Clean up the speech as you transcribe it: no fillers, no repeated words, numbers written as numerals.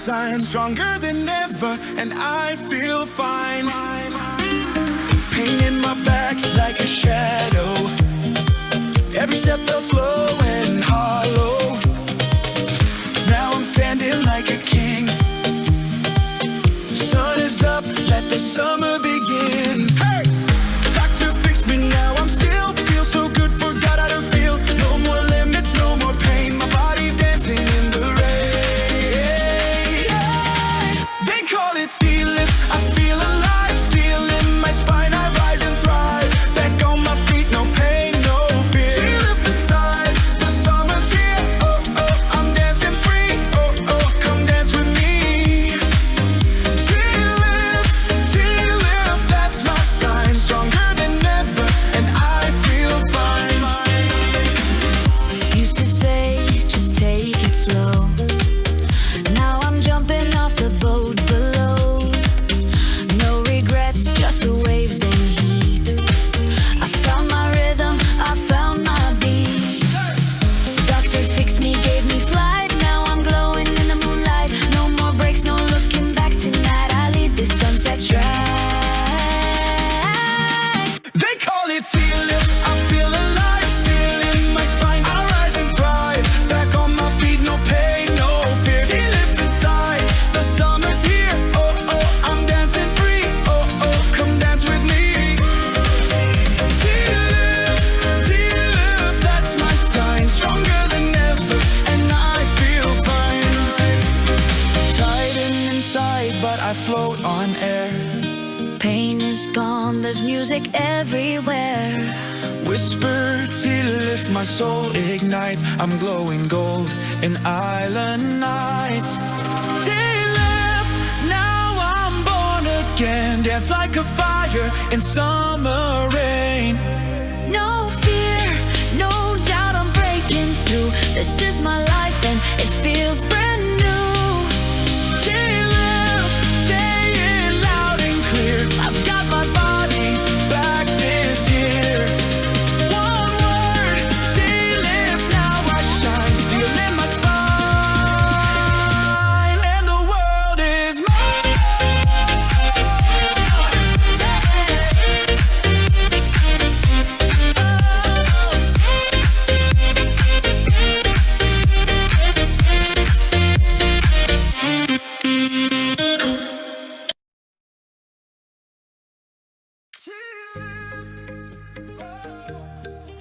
sign, stronger than ever, and I feel fine. Pain in my back like a shadow. Every step felt slow and hollow. Now I'm standing like a king. Sun is up, let the summer begin. Hey! Doctor, fix me now, I'm still feel so good, forgot how to feel. No more limits, no more pain, my body's dancing in the rain. They call it T-lift, I feel alive, steel in my spine, I rise and thrive. Back on my feet, no pain, no fear. T-lift inside, the summer's here. Oh, oh, I'm dancing free. Oh, oh, come dance with me. T-lift, that's my sign. Stronger than ever, and I feel fine. Used to say, just take it slow. Now I'm jumping off the boat below. No regrets, just waves and heat. I found my rhythm, I found my beat. Doctor fixed me, gave me flight. Now I'm glowing in the moonlight. No more breaks, no looking back tonight. I lead this sunset track. They call it T-lift, I feel alive, still in my spine. I rise and thrive, back on my feet, no pain, no fear. T-lift inside, the summer's here. Oh, oh, I'm dancing free. Oh, oh, come dance with me. T-lift, that's my sign. Stronger than ever, and I feel fine. Tighten inside, but I float on air. Pain is gone, there's music everywhere. Whisper T-lift, my soul ignites. I'm glowing gold in island nights. T-lift, now I'm born again. Dance like a fire in summer rain. No fear, no doubt I'm breaking through. This is my life.